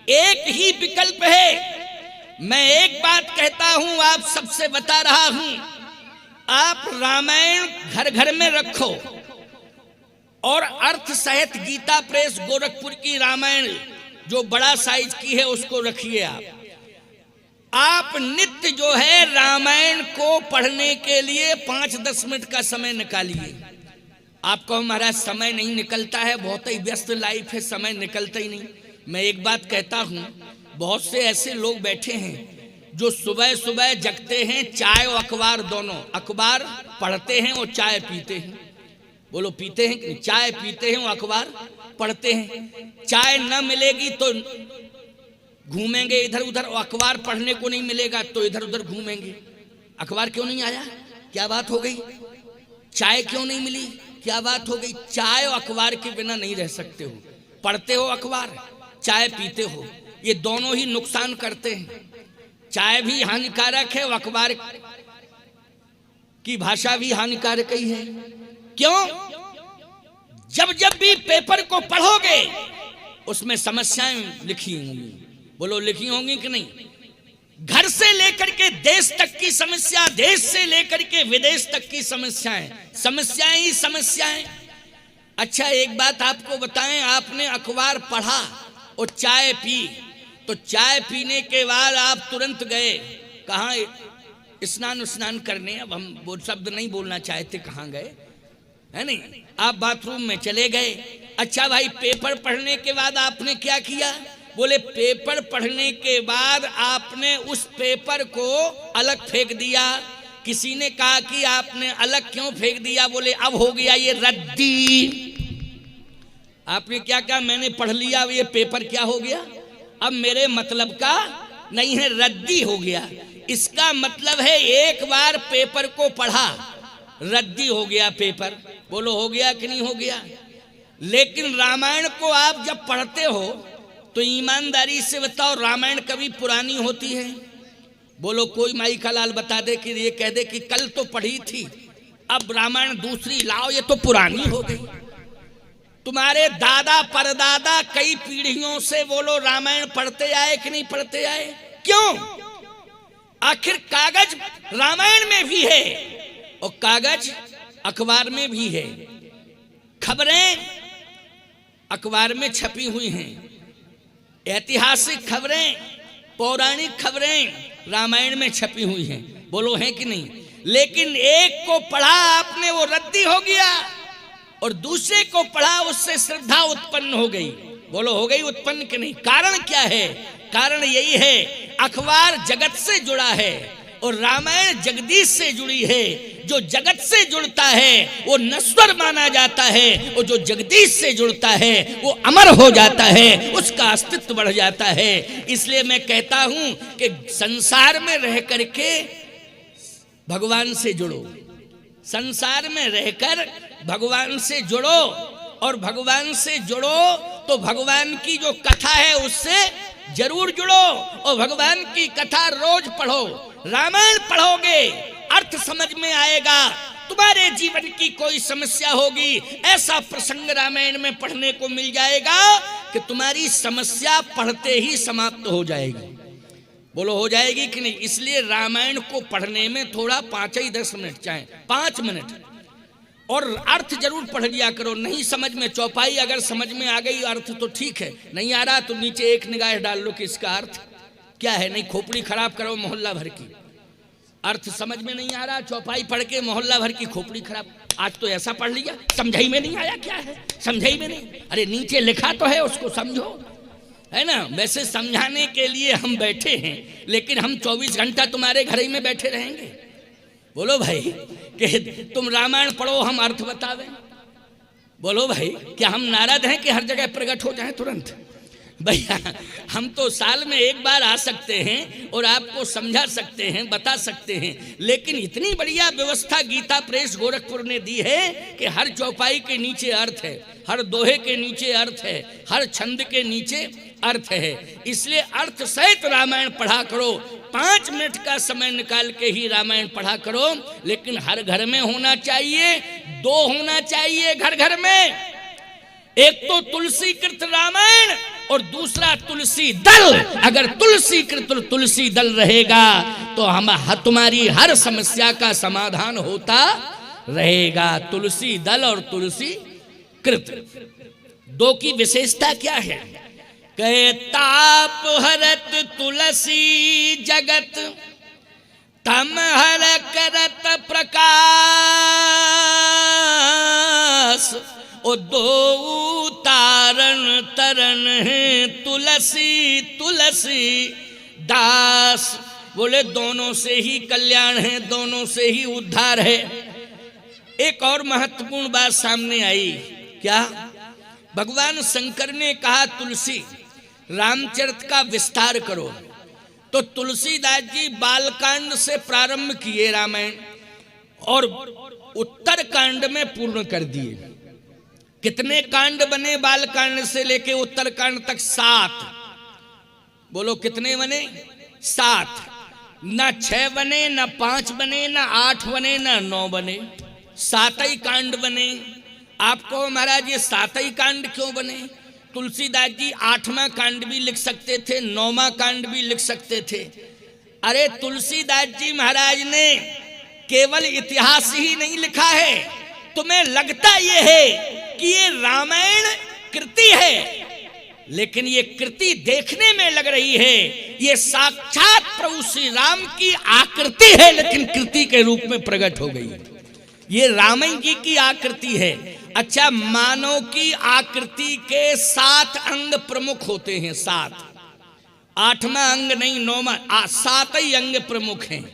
एक ही विकल्प है। मैं एक बात कहता हूं, आप सबसे बता रहा हूं, आप रामायण घर घर में रखो और अर्थ सहित गीता प्रेस गोरखपुर की रामायण जो बड़ा साइज की है उसको रखिए। आप नित्य जो है रामायण को पढ़ने के लिए 5-10 मिनट का समय निकालिए। आपको हमारा समय नहीं निकलता है, बहुत ही व्यस्त लाइफ है, समय निकलता ही नहीं। मैं एक बात कहता हूं, बहुत से ऐसे लोग बैठे हैं जो सुबह सुबह जगते हैं, चाय और अखबार दोनों, अखबार पढ़ते हैं और चाय पीते हैं। बोलो पीते हैं कि चाय पीते हैं और अखबार पढ़ते हैं। चाय न मिलेगी तो घूमेंगे इधर उधर, और अखबार पढ़ने को नहीं मिलेगा तो इधर उधर घूमेंगे। अखबार क्यों नहीं आया, क्या बात हो गई? चाय क्यों नहीं मिली, क्या बात हो गई? चाय और अखबार के बिना नहीं रह सकते हो। पढ़ते हो अखबार, चाय पीते हो, ये दोनों ही नुकसान करते हैं। चाय भी हानिकारक है और अखबार की भाषा भी हानिकारक ही है। क्यों? जब जब भी पेपर को पढ़ोगे उसमें समस्याएं लिखी होंगी। बोलो लिखी होंगी कि नहीं? घर से लेकर के देश तक की समस्या, देश से लेकर के विदेश तक की समस्याएं, समस्याएं ही समस्याएं। अच्छा एक बात आपको बताएं, आपने अखबार पढ़ा और चाय पी, तो चाय पीने के बाद आप तुरंत गए कहाँ? स्नान करने। अब हम वो शब्द नहीं बोलना चाहते, कहाँ गए है नहीं, आप बाथरूम में चले गए। अच्छा भाई, पेपर पढ़ने के बाद आपने क्या किया? बोले पेपर पढ़ने के बाद आपने उस पेपर को अलग फेंक दिया। किसी ने कहा कि आपने अलग क्यों फेंक दिया? बोले अब हो गया ये रद्दी। आपने क्या कहा? मैंने पढ़ लिया, ये पेपर क्या हो गया, अब मेरे मतलब का नहीं है, रद्दी हो गया। इसका मतलब है एक बार पेपर को पढ़ा, रद्दी हो गया पेपर। बोलो हो गया कि नहीं हो गया? लेकिन रामायण को आप जब पढ़ते हो तो ईमानदारी से बताओ, रामायण कभी पुरानी होती है? बोलो कोई माई का लाल बता दे कि ये कह दे कि कल तो पढ़ी थी, अब रामायण दूसरी लाओ, ये तो पुरानी हो गई। तुम्हारे दादा परदादा कई पीढ़ियों से बोलो रामायण पढ़ते आए कि नहीं पढ़ते आए? क्यों? आखिर कागज रामायण में भी है और कागज अखबार में भी है। खबरें अखबार में छपी हुई हैं, ऐतिहासिक खबरें, पौराणिक खबरें रामायण में छपी हुई हैं। बोलो है कि नहीं? लेकिन एक को पढ़ा आपने, वो रद्दी हो गया, और दूसरे को पढ़ा, उससे श्रद्धा उत्पन्न हो गई। बोलो हो गई उत्पन्न कि नहीं? कारण क्या है? कारण यही है, अखबार जगत से जुड़ा है और रामायण जगदीश से जुड़ी है। जो जगत से जुड़ता है वो नश्वर माना जाता है, और जो जगदीश से जुड़ता है वो अमर हो जाता है, उसका अस्तित्व बढ़ जाता है। इसलिए मैं कहता हूं कि संसार में रह करके भगवान से जुड़ो, संसार में रहकर भगवान से जुड़ो, और भगवान से जुड़ो तो भगवान की जो कथा है उससे जरूर जुड़ो, और भगवान की कथा रोज पढ़ो। रामायण पढ़ोगे अर्थ समझ में आएगा, तुम्हारे जीवन की कोई समस्या होगी, ऐसा प्रसंग रामायण में पढ़ने को मिल जाएगा कि तुम्हारी समस्या पढ़ते ही समाप्त हो जाएगी। बोलो हो जाएगी कि नहीं? इसलिए रामायण को पढ़ने में थोड़ा 5-10 मिनट, चाहे 5 मिनट, और अर्थ जरूर पढ़ लिया करो। नहीं समझ में, चौपाई अगर समझ में आ गई अर्थ तो ठीक है, नहीं आ रहा तो नीचे एक निगाह डाल लो कि इसका अर्थ क्या है। नहीं खोपड़ी खराब करो मोहल्ला भर की, अर्थ समझ में नहीं आ रहा, चौपाई पढ़ के मोहल्ला भर की खोपड़ी खराब। आज तो ऐसा पढ़ लिया, समझाई में नहीं आया, क्या है समझाई में नहीं? अरे नीचे लिखा तो है, उसको समझो, है ना? वैसे समझाने के लिए हम बैठे हैं, लेकिन हम 24 घंटा तुम्हारे घर ही में बैठे रहेंगे? बोलो भाई कि तुम रामायण पढ़ो, हम अर्थ बतावें? बोलो भाई, क्या हम नारद हैं कि हर जगह प्रकट हो जाए तुरंत? भैया हम तो साल में एक बार आ सकते हैं और आपको समझा सकते हैं, बता सकते हैं, लेकिन इतनी बढ़िया व्यवस्था गीता प्रेस गोरखपुर ने दी है कि हर चौपाई के नीचे अर्थ है, हर दोहे के नीचे अर्थ है, हर छंद के नीचे अर्थ है। इसलिए अर्थ सहित रामायण पढ़ा करो। 5 मिनट का समय निकाल के ही रामायण पढ़ा करो, लेकिन हर घर में होना चाहिए, 2 होना चाहिए घर घर में। एक तो तुलसी कृत रामायण और दूसरा तुलसी दल। अगर तुलसी कृत तुलसी दल रहेगा तो हम तुम्हारी हर समस्या का समाधान होता रहेगा। तुलसी दल और तुलसी कृत, दो की विशेषता क्या है? कहे ताप हरत तुलसी जगत, तम हर करत प्रकाश। ओ दो तारण तरन है तुलसी तुलसी दास। बोले दोनों से ही कल्याण है, दोनों से ही उद्धार है। एक और महत्वपूर्ण बात सामने आई, क्या? भगवान शंकर ने कहा तुलसी रामचरित का विस्तार करो, तो तुलसीदास जी बालकांड से प्रारंभ किए रामायण और उत्तर कांड में पूर्ण कर दिए। कितने कांड बने बालकांड से लेके उत्तर कांड तक? 7। बोलो कितने बने? 7। ना 6 बने, ना 5 बने, ना 8 बने, ना 9 बने, 7 ही कांड बने। आपको महाराज ये 7 ही कांड क्यों बने? तुलसीदास जी 8वां कांड भी लिख सकते थे, 9वां कांड भी लिख सकते थे। अरे तुलसीदास जी महाराज ने केवल इतिहास ही नहीं लिखा है। तुम्हें लगता ये है कि ये रामायण कृति है, लेकिन ये कृति देखने में लग रही है ये साक्षात प्रभु श्री राम की आकृति है, लेकिन कृति के रूप में प्रकट हो गई। ये रामायण जी की आकृति है। अच्छा, मानव की आकृति के 7 अंग प्रमुख होते हैं, 7। 8वां अंग नहीं, 9वां, 7 ही अंग प्रमुख हैं।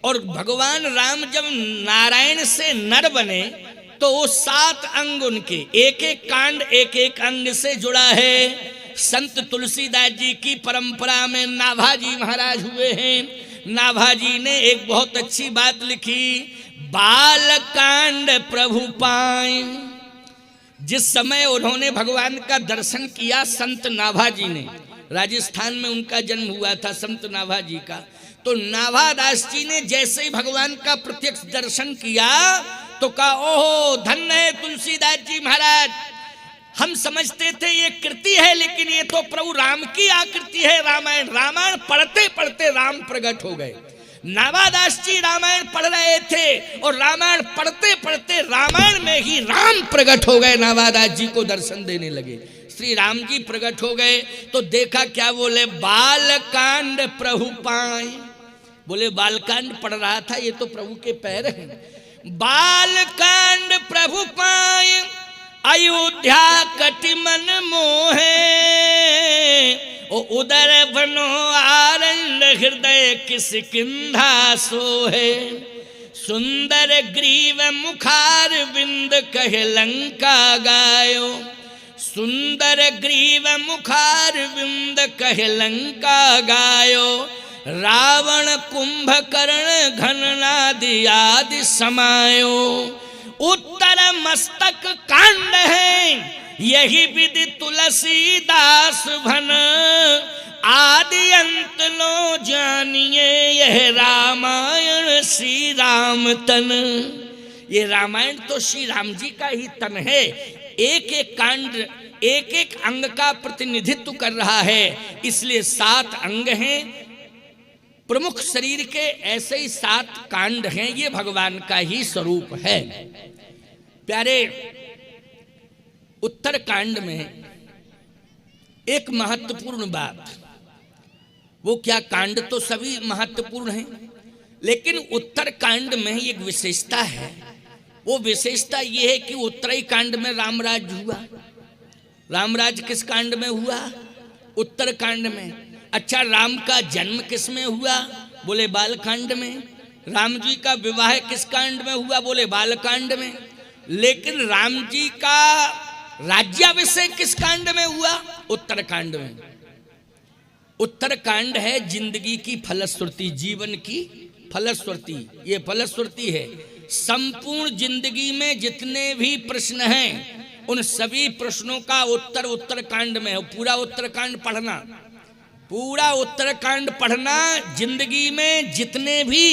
और भगवान राम जब नारायण से नर बने तो वो 7 अंग उनके, एक एक कांड एक एक अंग से जुड़ा है। संत तुलसीदास जी की परंपरा में नाभाजी महाराज हुए हैं। नाभाजी ने एक बहुत अच्छी बात लिखी, बालकांड प्रभु पाए। जिस समय उन्होंने भगवान का दर्शन किया संत नाभाजी ने, राजस्थान में उनका जन्म हुआ था संत नाभाजी का, तो नाभादास जी ने जैसे ही भगवान का प्रत्यक्ष दर्शन किया तो कहा, ओहो धन्य है तुलसीदास जी महाराज, हम समझते थे ये कृति है, लेकिन ये तो प्रभु राम की आकृति है। रामायण रामायण पढ़ते पढ़ते राम प्रकट हो गए। नाभादास जी रामायण पढ़ रहे थे और रामायण पढ़ते पढ़ते रामायण में ही राम प्रकट हो गए। नाभादास जी को दर्शन देने लगे, श्री राम जी प्रकट हो गए। तो देखा क्या? बोले बालकांड प्रभु पाए। बोले बालकांड पढ़ रहा था, ये तो प्रभु के पैर हैं। बालकांड प्रभु पाए, अयोध्या कटि मन मोहे। ओ उदर बनो आनंद हृदय किसकिंधा सोहे। सुंदर ग्रीव मुखार बिंद कहे लंका गायो। सुंदर ग्रीव मुखार बिंद कहे लंका गायो। रावण कुंभकर्ण घननादि आदि समायो। उत्तर मस्तक कांड है यही विधि तुलसीदास भन। आदि अंत लो जानिए यह रामायण श्री राम तन। ये रामायण तो श्री राम जी का ही तन है। एक एक कांड एक एक अंग का प्रतिनिधित्व कर रहा है, इसलिए 7 अंग हैं प्रमुख शरीर के, ऐसे ही 7 कांड हैं। ये भगवान का ही स्वरूप है। प्यारे, उत्तर कांड में एक महत्वपूर्ण बात, वो क्या? कांड तो सभी महत्वपूर्ण हैं, लेकिन उत्तर कांड में ही एक विशेषता है। वो विशेषता ये है कि उत्तरी कांड में रामराज हुआ। रामराज किस कांड में हुआ? उत्तर कांड में। अच्छा, राम का जन्म किस में हुआ? बोले बालकांड में। राम जी का विवाह किस कांड में हुआ? बोले बालकांड में। लेकिन राम जी का राज्याभिषेक किस कांड में हुआ? उत्तर कांड में। उत्तर कांड है जिंदगी की फलश्रुति, जीवन की फलश्रुति। ये फलश्रुति है। संपूर्ण जिंदगी में जितने भी प्रश्न हैं उन सभी प्रश्नों का उत्तर उत्तर कांड में है। पूरा उत्तरकांड पढ़ना, पूरा उत्तरकांड पढ़ना। जिंदगी में जितने भी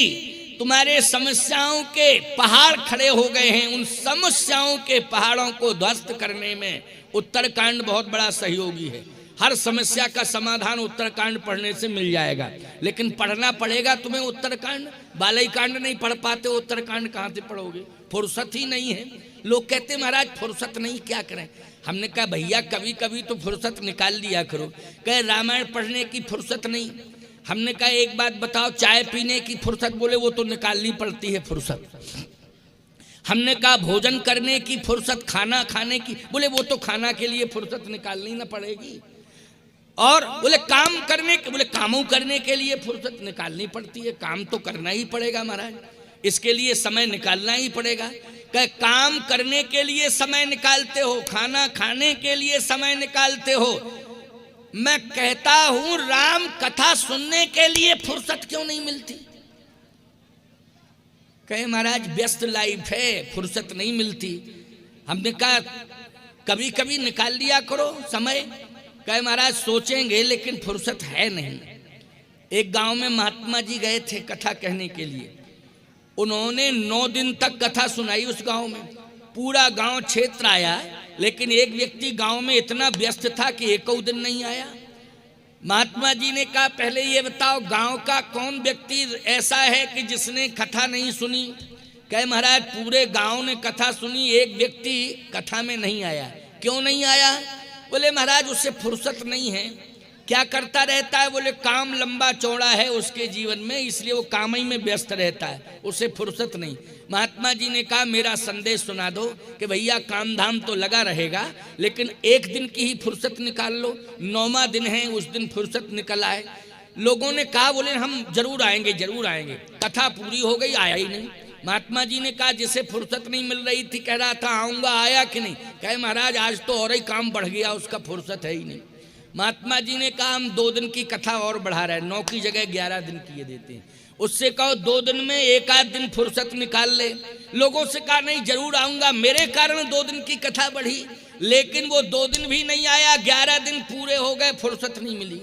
तुम्हारे समस्याओं के पहाड़ खड़े हो गए हैं, उन समस्याओं के पहाड़ों को ध्वस्त करने में उत्तरकांड बहुत बड़ा सहयोगी है। हर समस्या का समाधान उत्तरकांड पढ़ने से मिल जाएगा। लेकिन पढ़ना पड़ेगा तुम्हें उत्तरकांड, बालई कांड नहीं पढ़ पाते, उत्तरकांड कहाँ से पढ़ोगे? फुर्सत ही नहीं है। लोग कहते महाराज फुर्सत नहीं, क्या करें? हमने कहा भैया कभी कभी तो फुर्सत निकाल लिया करो। कहे रामायण पढ़ने की फुर्सत नहीं। हमने कहा एक बात बताओ, चाय पीने की फुर्सत? बोले वो तो निकालनी पड़ती है फुर्सत। हमने कहा भोजन करने की फुर्सत, खाना खाने की? बोले वो तो खाना के लिए फुर्सत निकालनी ना पड़ेगी। और बोले काम करने के, बोले कामों करने के लिए फुर्सत निकालनी पड़ती है। काम तो करना ही पड़ेगा महाराज, इसके लिए समय निकालना ही पड़ेगा। कहे काम करने के लिए समय निकालते हो, खाना खाने के लिए समय निकालते हो। मैं कहता हूं राम कथा सुनने के लिए फुर्सत क्यों नहीं मिलती? कहे महाराज व्यस्त लाइफ है, फुर्सत नहीं मिलती। हमने कहा कभी कभी निकाल लिया करो समय। कहे महाराज सोचेंगे लेकिन फुर्सत है नहीं। एक गांव में महात्मा जी गए थे कथा कहने के लिए। उन्होंने 9 दिन तक कथा सुनाई उस गांव में। पूरा गांव क्षेत्र आया, लेकिन एक व्यक्ति गांव में इतना व्यस्त था कि एक दिन नहीं आया। महात्मा जी ने कहा पहले ये बताओ गांव का कौन व्यक्ति ऐसा है कि जिसने कथा नहीं सुनी? कहे महाराज पूरे गांव ने कथा सुनी, एक व्यक्ति कथा में नहीं आया। क्यों नहीं आया? बोले महाराज उससे फुर्सत नहीं है। क्या करता रहता है? बोले काम लंबा चौड़ा है उसके जीवन में, इसलिए वो काम ही में व्यस्त रहता है, उसे फुर्सत नहीं। महात्मा जी ने कहा मेरा संदेश सुना दो कि भैया काम धाम तो लगा रहेगा, लेकिन एक दिन की ही फुर्सत निकाल लो। 9वां दिन है, उस दिन फुर्सत निकल आए। लोगों ने कहा बोले हम जरूर आएंगे जरूर आएंगे। कथा पूरी हो गई, आया ही नहीं। महात्मा जी ने कहा जिसे फुर्सत नहीं मिल रही थी कह रहा था आऊंगा, आया कि नहीं? कहे महाराज आज तो और ही काम बढ़ गया, उसका फुर्सत है ही नहीं। महात्मा जी ने कहा हम 2 दिन की कथा और बढ़ा रहे हैं, 9 की जगह 11 दिन की ये देते हैं। उससे कहो 2 दिन में 1 दिन फुर्सत निकाल ले। लोगों से कहा नहीं जरूर आऊंगा, मेरे कारण 2 दिन की कथा बढ़ी, लेकिन वो 2 दिन भी नहीं आया, 11 दिन पूरे हो गए, फुर्सत नहीं मिली।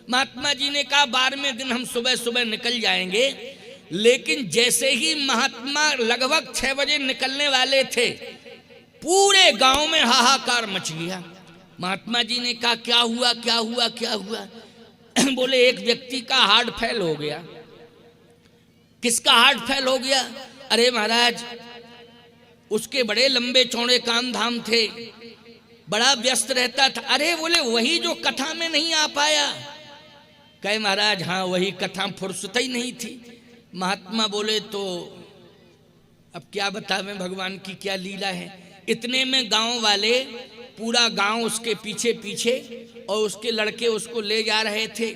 महात्मा जी ने कहा 12वें दिन हम सुबह सुबह निकल जाएंगे। लेकिन जैसे ही महात्मा लगभग 6 बजे निकलने वाले थे, पूरे गांव में हाहाकार मच गया। महात्मा जी ने कहा क्या हुआ क्या हुआ क्या हुआ? बोले एक व्यक्ति का हार्ट फेल हो गया। किसका हार्ट फेल हो गया? अरे महाराज उसके बड़े लंबे चौड़े काम धाम थे, बड़ा व्यस्त रहता था। अरे बोले वही जो कथा में नहीं आ पाया। कहे महाराज हाँ वही कथा, फुर्सत ही नहीं थी। महात्मा बोले तो अब क्या बतावें भगवान की क्या लीला है। इतने में गांव वाले, पूरा गांव उसके पीछे पीछे, और उसके लड़के उसको ले जा रहे थे,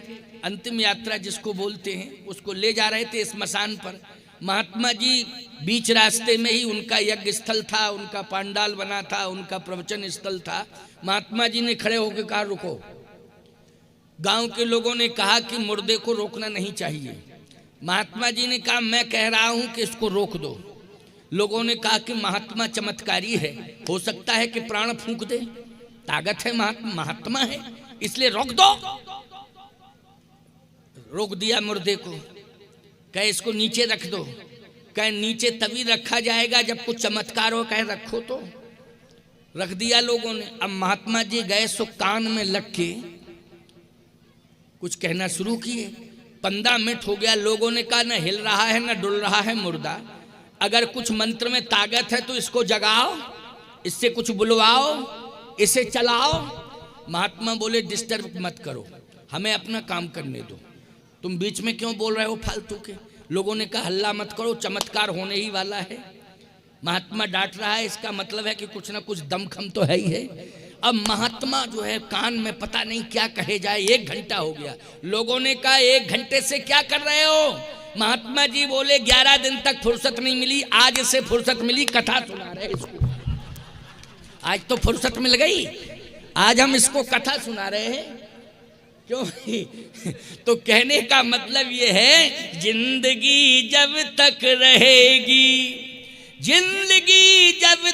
अंतिम यात्रा जिसको बोलते हैं, उसको ले जा रहे थे स्मशान पर। महात्मा जी बीच रास्ते में ही उनका यज्ञ स्थल था, उनका पांडाल बना था, उनका प्रवचन स्थल था। महात्मा जी ने खड़े होकर कहा रुको। गांव के लोगों ने कहा कि मुर्दे को रोकना नहीं चाहिए। महात्मा जी ने कहा मैं कह रहा हूं कि इसको रोक दो। लोगों ने कहा कि महात्मा चमत्कारी है, हो सकता है कि प्राण फूंक दे, ताकत है, महात्मा है, इसलिए रोक दो। रोक दिया मुर्दे को। कहे इसको नीचे रख दो। कहे नीचे तभी रखा जाएगा जब कुछ चमत्कार हो। कहे रखो तो। रख दिया लोगों ने। अब महात्मा जी गए सो कान में लग के कुछ कहना शुरू किए। 15 मिनट हो गया। लोगों ने कहा न हिल रहा है न डुल रहा है मुर्दा, अगर कुछ मंत्र में ताकत है तो इसको जगाओ, इससे कुछ बुलवाओ, इसे चलाओ। महात्मा बोले डिस्टर्ब मत करो, हमें अपना काम करने दो, तुम बीच में क्यों बोल रहे हो फालतू के। लोगों ने कहा हल्ला मत करो, चमत्कार होने ही वाला है। महात्मा डांट रहा है, इसका मतलब है कि कुछ ना कुछ दमखम तो है ही है। अब महात्मा जो है कान में पता नहीं क्या कहे जाए। 1 घंटा हो गया। लोगों ने कहा 1 घंटे से क्या कर रहे हो? महात्मा जी बोले 11 दिन तक फुर्सत नहीं मिली, आज से फुर्सत मिली, कथा सुना रहे इसको। आज तो फुर्सत मिल गई, आज हम इसको कथा सुना रहे हैं। क्यों? तो कहने का मतलब ये है जिंदगी जब तक रहेगी, जिंदगी जब